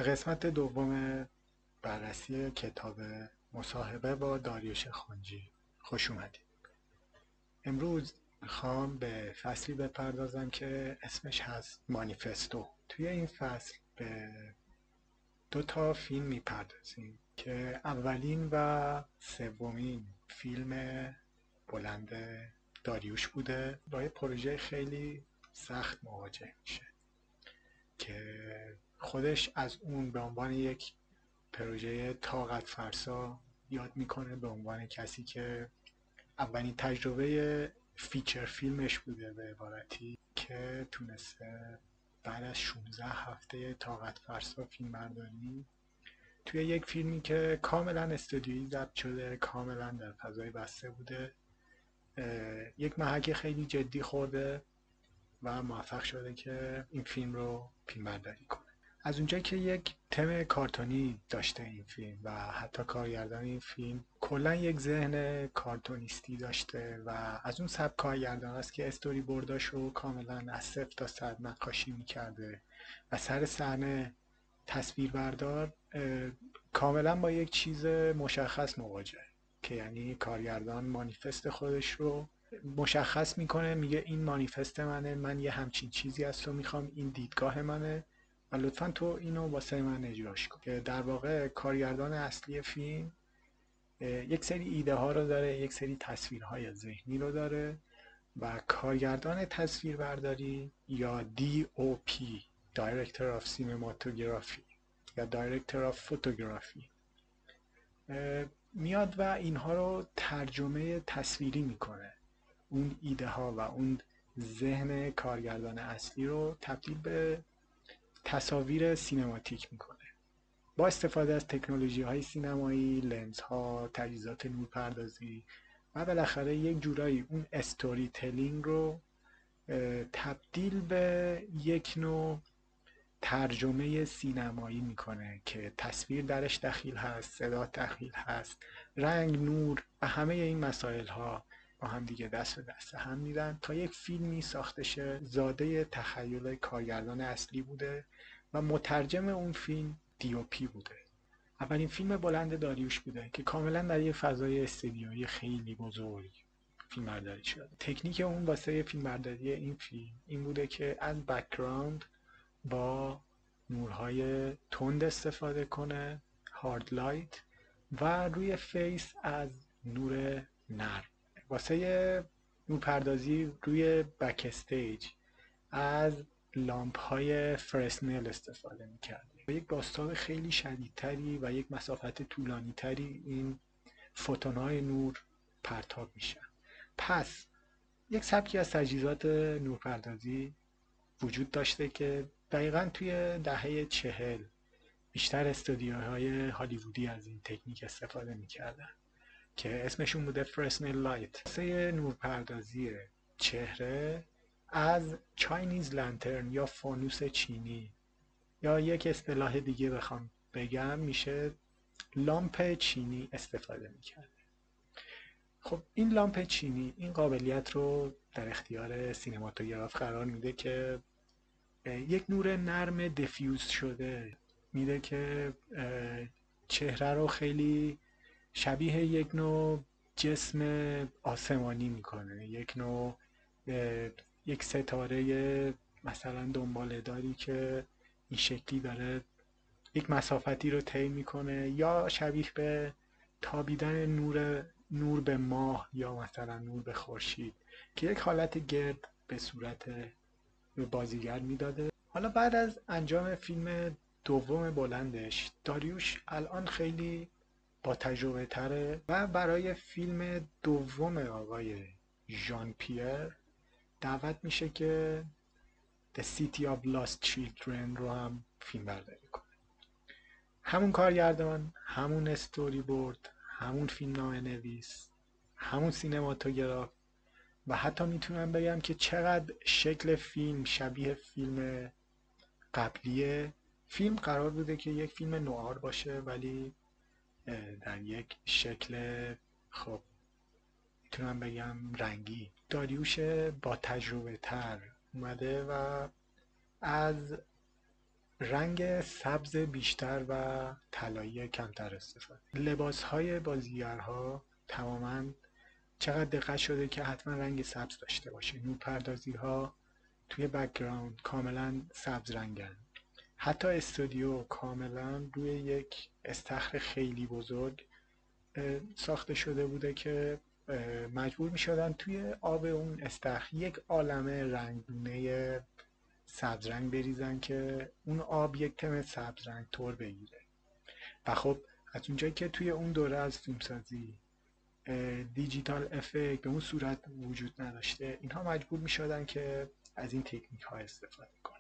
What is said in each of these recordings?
قسمت دوم بررسی کتاب مصاحبه با داریوش خانجی خوش اومدید. امروز میخوام به فصلی بپردازم که اسمش هست مانیفستو. توی این فصل به دو تا فیلم میپردازیم که اولین و سومین فیلم بلند داریوش بوده. با یه پروژه خیلی سخت مواجه میشه که خودش از اون به عنوان یک پروژه طاقت فرسا یاد میکنه، به عنوان کسی که اولین تجربه فیچر فیلمش بوده، به عبارتی که تونسته بعد از 16 هفته طاقت فرسا فیلم برداری توی یک فیلمی که کاملا استودیویی ضبط شده، کاملا در فضای بسته بوده، یک محک خیلی جدی خورده و موفق شده که این فیلم رو فیلم برداری کنه. از اونجایی که یک تم کارتونی داشته این فیلم و حتی کارگردان این فیلم کلا یک ذهن کارتونیستی داشته و از اون سبک کارگردان است که استوری بورداش رو کاملا از صفر تا صد نقاشی میکرده و سر صحنه تصویربردار کاملا با یک چیز مشخص مواجهه، که یعنی کارگردان مانیفست خودش رو مشخص میکنه، میگه این مانیفست منه، من یه همچین چیزی از تو میخوام، این دیدگاه منه و لطفا تو اینو واسه من اجراش کن. که در واقع کارگردان اصلی فیلم یک سری ایده ها رو داره، یک سری تصویرهای ذهنی رو داره و کارگردان تصویربرداری یا DOP Director of Cinematography یا Director of Photography میاد و اینها رو ترجمه تصویری میکنه، اون ایده ها و اون ذهن کارگردان اصلی رو تبدیل به تصاویر سینماتیک میکنه با استفاده از تکنولوژی های سینمایی، لنز ها، تجهیزات نورپردازی و بالاخره یک جورایی اون استوری تلینگ رو تبدیل به یک نوع ترجمه سینمایی میکنه که تصویر درش دخیل هست، صدا دخیل هست، رنگ، نور و همه این مسائل ها با هم دیگه دست به دست هم میدن تا یک فیلمی ساخته شه. زاده تخیل کارگردان اصلی بوده و مترجم اون فیلم DOP بوده. اولین فیلم بلند داریوش بوده که کاملا در یه فضای استدیویی خیلی بزرگ فیلم برداری شده. تکنیک اون واسه فیلم برداری این فیلم این بوده که از بک‌گراند با نورهای تند استفاده کنه، هارد لایت، و روی فیس از نور نرم. واسه نورپردازی روی بک استیج از لامپ های فرسنل استفاده میکرده. یک بازتاب خیلی شدیدتری و یک مسافت طولانی تری این فوتون های نور پرتاب میشن. پس یک سبکی از تجهیزات نورپردازی وجود داشته که دقیقا توی دهه 40 بیشتر استودیوهای هالیوودی از این تکنیک استفاده میکردن که اسمشون بوده فرسنل لایت. واسه نورپردازی چهره از چاینیز لانترن یا فانوس چینی، یا یک اصطلاح دیگه بخوام بگم میشه لامپ چینی استفاده میکرد. خب این لامپ چینی این قابلیت رو در اختیار سینماتوگراف قرار میده که یک نور نرم دفیوز شده میده که چهره رو خیلی شبیه یک نوع جسم آسمانی میکنه، یک نوع یک ستاره مثلا دنباله داری که این شکلی داره یک مسافتی رو طی میکنه، یا شبیه به تابیدن نور به ماه یا مثلا نور به خورشید که یک حالت گرد به صورت به بازیگر میداده. حالا بعد از انجام فیلم دوم بلندش داریوش الان خیلی با تجربه تره و برای فیلم دوم آقای ژان پیر دعوت میشه که The City of Lost Children رو هم فیلم برداری کنه. همون کارگردان، همون استوری بورد، همون فیلم نامه نویس، همون سینماتوگراف و حتی میتونم بگم که چقدر شکل فیلم شبیه فیلم قبلیه. فیلم قرار بوده که یک فیلم نوار باشه ولی در یک شکل، خب میتونم بگم رنگی. داریوش با تجربه تر اومده و از رنگ سبز بیشتر و طلایی کمتر استفاده. لباس‌های بازیگرها تماماً چقدر دقت شده که حتما رنگ سبز داشته باشه. نورپردازی‌ها توی بک‌گراند کاملا سبز رنگن. حتی استودیو کاملا روی یک استخر خیلی بزرگ ساخته شده بوده که مجبور می شدن توی آب اون استخر یک عالمه رنگونه سبز رنگ بریزن که اون آب یک تم سبز رنگ طور بگیره. و خب از اونجایی که توی اون دوره از فیلمسازی دیجیتال افکت به اون صورت وجود نداشته، اینها مجبور می شدن که از این تکنیک ها استفاده کنن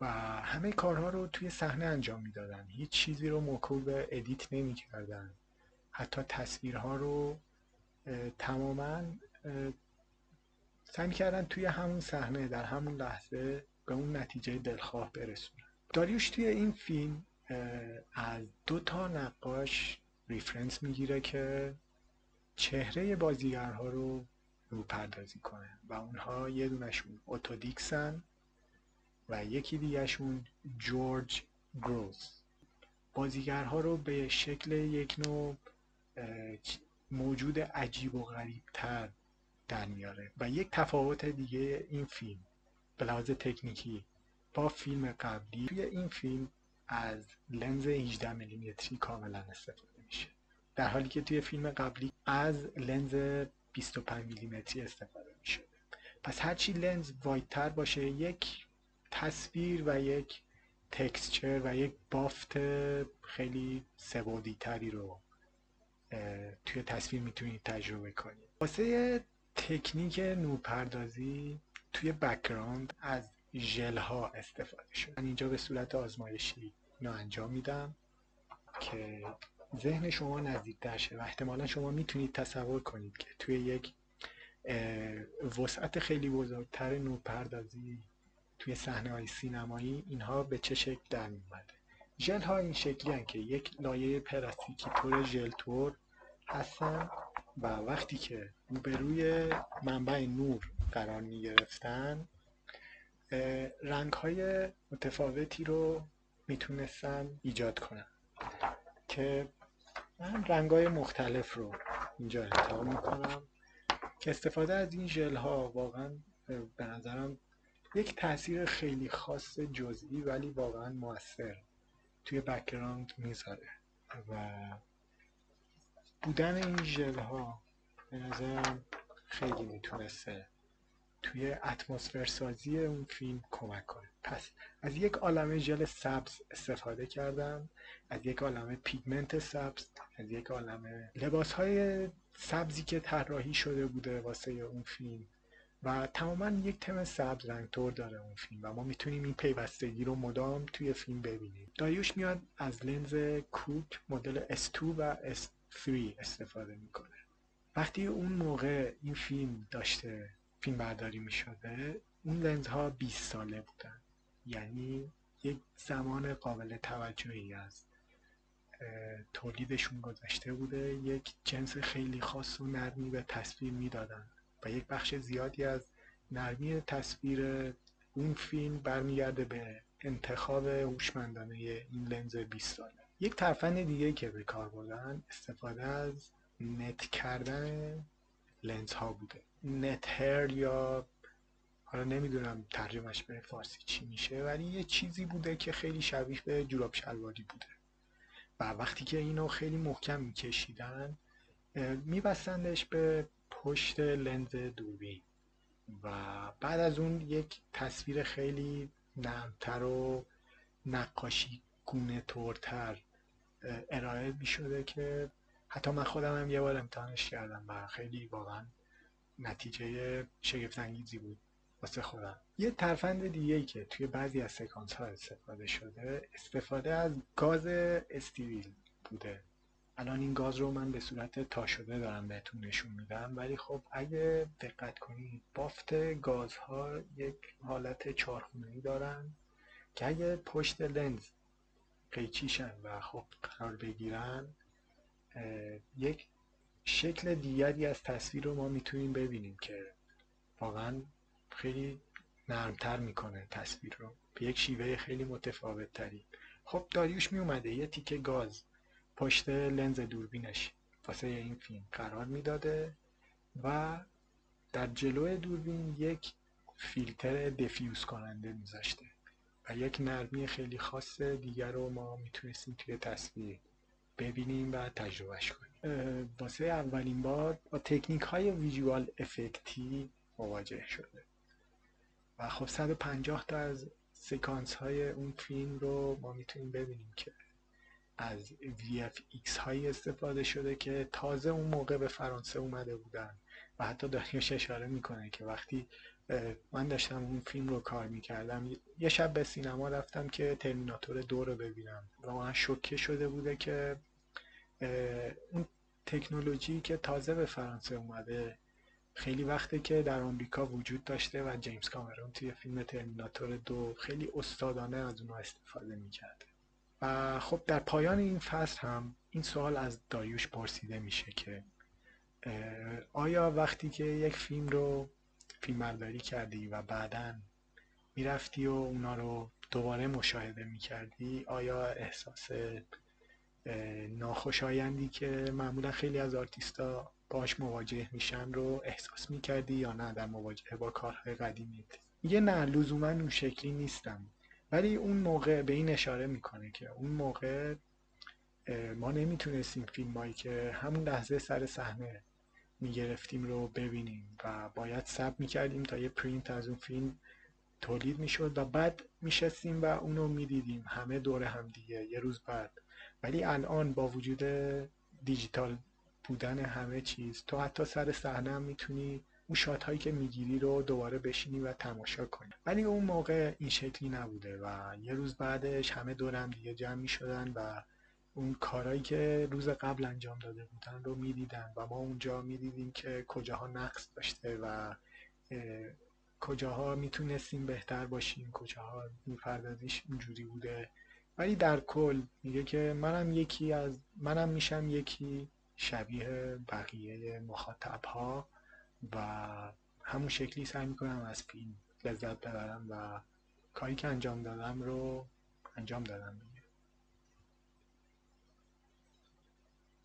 و همه کارها رو توی صحنه انجام میدادن. هیچ چیزی رو موکول به ادیت نمی کردن. حتی تصویرها رو تماما سعی کردن توی همون صحنه در همون لحظه به اون نتیجه دلخواه برسونن. داریوش توی این فیلم از 2 نقاش ریفرنس میگیره که چهره بازیگرها رو روپردازی کنه و اونها یه دونشون اوتو دیکسن و یکی دیگهشون جورج گروس. بازیگرها رو به شکل یک نوع موجود عجیب و غریب تر در میاره. و یک تفاوت دیگه این فیلم به لحاظ تکنیکی با فیلم قبلی، توی این فیلم از لنز 18 میلیمتری کاملا استفاده میشه، در حالی که توی فیلم قبلی از لنز 25 میلیمتری استفاده میشه. پس هرچی لنز وایدتر باشه، یک تصویر و یک تکسچر و یک بافت خیلی سه‌بعدی تری رو توی تصویر میتونید تجربه کنید. واسه تکنیک نورپردازی توی بک‌گراند از ژل ها استفاده شد. من اینجا به صورت آزمایشی اینو انجام میدم که ذهن شما نزدیک‌تر شه و احتمالا شما میتونید تصور کنید که توی یک وسعت خیلی بزرگتر نورپردازی توی صحنه‌های سینمایی اینها به چه شکل در میومده. ژل ها این شکلی هستند که یک لایه پلاستیکی پر ژل طور هستن و وقتی که روبروی منبع نور قرار می گرفتن رنگ های متفاوتی رو میتونستن ایجاد کنن که من رنگ های مختلف رو اینجا انتخاب میکنم که استفاده از این ژل ها واقعا به نظرم یک تاثیر خیلی خاص جزئی ولی واقعا موثر توی بک‌گراند میذاره و بودن این ژل ها به نظرم خیلی میتونسته توی اتمسفر سازی اون فیلم کمک کنه. پس از یک عالمه ژل سبز استفاده کردم، از یک عالمه پیگمنت سبز، از یک عالمه لباس های سبزی که طراحی شده بوده واسه اون فیلم و تماما یک تم سبز رنگ طور داره اون فیلم و ما میتونیم این پیوستگی رو مدام توی فیلم ببینیم. داریوش میاد از لنز کوک مدل S2 و S3 استفاده میکنه. وقتی اون موقع این فیلم داشته فیلم برداری می شده اون لنزها 20 ساله بودن، یعنی یک زمان قابل توجهی از تولیدشون گذشته بوده. یک جنس خیلی خاص و نرمی به تصویر میدادن و یک بخش زیادی از نرمی تصویر اون فیلم برمیگرده به انتخاب هوشمندانه این لنز 20 ساله. یک ترفند دیگه که به کار بردن استفاده از نت کردن لنز ها بوده. نت هر یا حالا نمیدونم ترجمهش به فارسی چی میشه، ولی یه چیزی بوده که خیلی شبیه به جوراب شلواری بوده و وقتی که اینو خیلی محکم میکشیدن میبستندش به پشت لنز دوربین و بعد از اون یک تصویر خیلی نرمتر و نقاشی گونه طورتر ارائه میشده که حتی من خودم هم یه بار امتحانش کردم و خیلی واقعا نتیجه شگفت‌انگیزی بود واسه خودم. یه ترفند دیگه‌ای که توی بعضی از سکانس ها استفاده شده استفاده از گاز استریل بوده. الان این گاز رو من به صورت تا شده دارم بهتون نشون میدم، ولی خب اگه دقت کنید بافت گازها یک حالت چهارخونه‌ای دارن که اگه پشت لنز قیچیشن و خب قرار بگیرن یک شکل دیگری از تصویر رو ما میتونیم ببینیم که واقعا خیلی نرمتر میکنه تصویر رو به یک شیوه خیلی متفاوت تری. خب داریوش می اومده یه تیکه گاز پشت لنز دوربینش واسه این فیلم قرار میداده و در جلو دوربین یک فیلتر دفیوز کننده میذاشته و یک نرمی خیلی خاص دیگر رو ما میتونستیم توی تصویر ببینیم و تجربهش کنیم. واسه اولین بار با تکنیک های ویژوال افکتی مواجه شده و خب 150 تا از سکانس های اون فیلم رو ما میتونیم ببینیم که از VFX هایی استفاده شده که تازه اون موقع به فرانسه اومده بودن و حتی داریوش اشاره میکنه که وقتی من داشتم اون فیلم رو کار میکردم یه شب به سینما رفتم که ترمیناتور 2 رو ببینم و من شوکه شده بوده که اون تکنولوژی که تازه به فرانسه اومده خیلی وقته که در آمریکا وجود داشته و جیمز کامرون توی فیلم ترمیناتور 2 خیلی استادانه از اونها استفاده میکرده. و خب در پایان این فصل هم این سوال از داریوش پرسیده میشه که آیا وقتی که یک فیلم رو فیلمبرداری کردی و بعداً میرفتی و اونا رو دوباره مشاهده میکردی آیا احساس ناخوشایندی که معمولا خیلی از آرتیستا باش مواجه میشن رو احساس میکردی یا نه در مواجهه با کارهای قدیمیت؟ میگه نه لزوما اون شکلی نیستم، ولی اون موقع به این اشاره میکنه که اون موقع ما نمیتونستیم فیلم هایی که همون لحظه سر صحنه میگرفتیم رو ببینیم و باید صبر میکردیم تا یه پرینت از اون فیلم تولید میشد و بعد میشستیم و اونو میدیدیم همه دور هم دیگه یه روز بعد. ولی الان با وجود دیجیتال بودن همه چیز تو حتی سر صحنه هم میتونی اون شات هایی که میگیری رو دوباره بشینی و تماشا کنی، ولی اون موقع این شکلی نبوده و یه روز بعدش همه دور هم دیگه جمع میشدن و اون کارهایی که روز قبل انجام داده بودن رو میدیدن و ما اونجا میدیدیم که کجاها نقص داشته و کجاها میتونستیم بهتر باشیم، کجاها میپردازیش اینجوری بوده. ولی در کل میگه که منم میشم یکی شبیه بقیه مخاطب ها و همون شکلی سعی میکنم از فیلم لذت ببرم و کاری که انجام دادم رو انجام دادم دیگه.